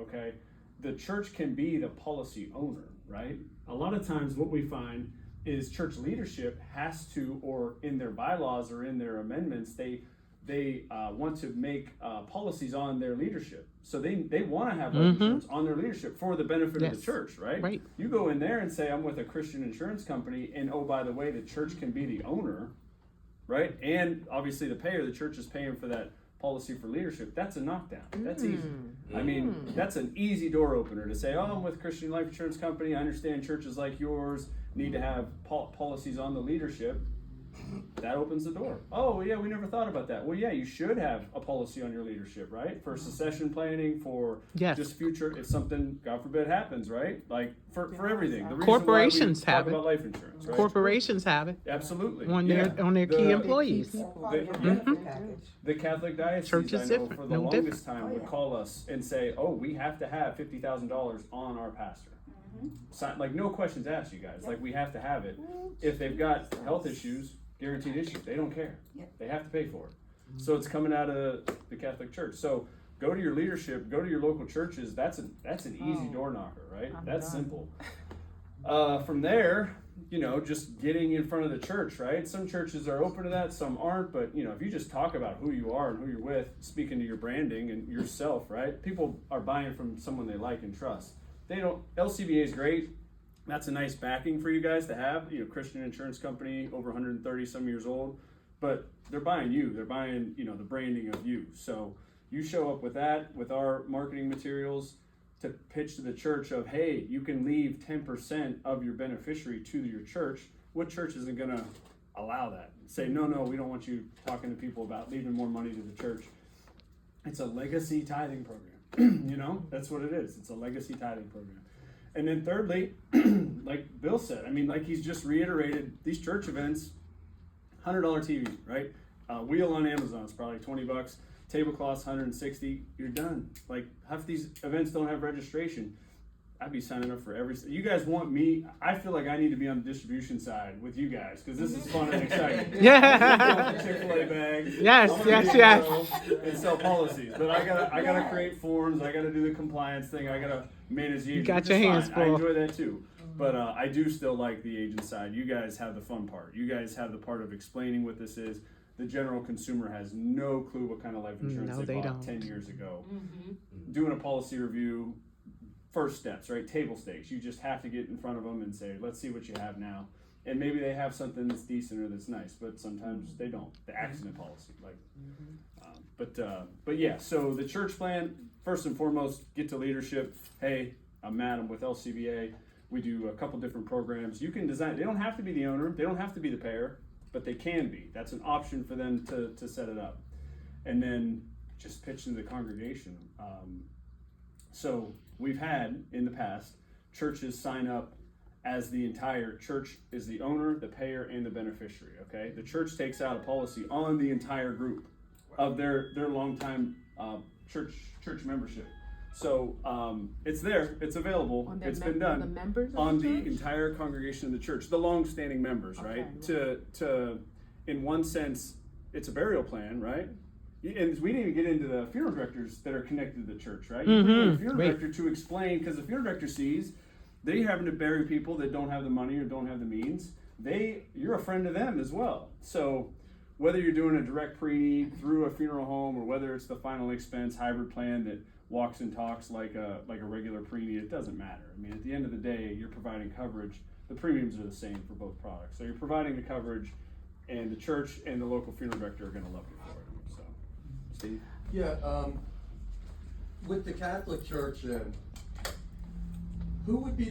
okay? The church can be the policy owner, right? A lot of times what we find is church leadership has to, or in their bylaws or in their amendments, they want to make policies on their leadership. So they want to have life insurance on their leadership for the benefit of the church, right? Right. You go in there and say, I'm with a Christian insurance company, and oh, by the way, the church can be the owner, right? And obviously the payer, the church is paying for that policy for leadership. That's a knockdown. That's easy. I mean, that's an easy door opener to say, oh, I'm with Christian Life Insurance Company. I understand churches like yours need to have policies on the leadership. That opens the door. Oh, yeah, we never thought about that. Well, yeah, you should have a policy on your leadership, right? For succession planning, for just future, if something, God forbid, happens, right? Like for everything. The reason Corporations why we have talk it. about life insurance, right? Corporations have it Absolutely. on their key employees. The Catholic diocese, Church is I know, different, for the no longest time would call us and say, oh, we have to have $50,000 on our pastor. Like, no questions asked, you guys. Like, we have to have it. If they've got health issues, guaranteed issues, they don't care. They have to pay for it. So it's coming out of the Catholic Church. So go to your leadership, go to your local churches. That's an easy door knocker, right? That's simple. From there, just getting in front of the church, right? Some churches are open to that, some aren't, but if you just talk about who you are and who you're with, speaking to your branding and yourself, right? People are buying from someone they like and trust. LCBA is great. That's a nice backing for you guys to have, Christian insurance company, over 130 some years old, but they're buying you, they're buying, the branding of you. So you show up with that, with our marketing materials, to pitch to the church of, hey, you can leave 10% of your beneficiary to your church. What church isn't going to allow that? Say, no, we don't want you talking to people about leaving more money to the church. It's a legacy tithing program. That's what it is. It's a legacy tithing program. And then thirdly, like Bill said, like he's just reiterated, these church events, $100 TV, right? Wheel on Amazon is probably $20. Tablecloths, $160. You're done. Like, half these events don't have registration. I'd be signing up for you guys want me. I feel like I need to be on the distribution side with you guys because this is fun and exciting. Yeah. Chick-fil-A bag. Yes. And sell policies, but I gotta create forms. I gotta do the compliance thing. I gotta manage the agent. You got your hands full. I enjoy that too, but I do still like the agent side. You guys have the fun part. You guys have the part of explaining what this is. The general consumer has no clue what kind of life insurance they bought 10 years ago. Doing a policy review. First steps, right? Table stakes. You just have to get in front of them and say, let's see what you have now. And maybe they have something that's decent or that's nice, but sometimes they don't. The accident policy, but yeah, so the church plan, first and foremost, get to leadership. Hey, I'm Matt, I'm with LCBA. We do a couple different programs. You can design, they don't have to be the owner, they don't have to be the payer, but they can be. That's an option for them to set it up. And then just pitch to the congregation. So we've had in the past churches sign up as the entire church is the owner, the payer, and the beneficiary. Okay, the church takes out a policy on the entire group of their longtime church membership. So it's there, it's available, it's been done the members of on the the church? entire congregation of the church, the long-standing members, right? To in one sense, it's a burial plan, right? And we didn't even get into the funeral directors that are connected to the church, right? You bring in a funeral director to explain, because the funeral director sees they having to bury people that don't have the money or don't have the means. You're a friend to them as well. So whether you're doing a direct pre-need through a funeral home or whether it's the final expense hybrid plan that walks and talks like a regular pre-need, it doesn't matter. At the end of the day, you're providing coverage. The premiums are the same for both products. So you're providing the coverage, and the church and the local funeral director are going to love you for it. So, Steve? Yeah, with the Catholic Church then, who would be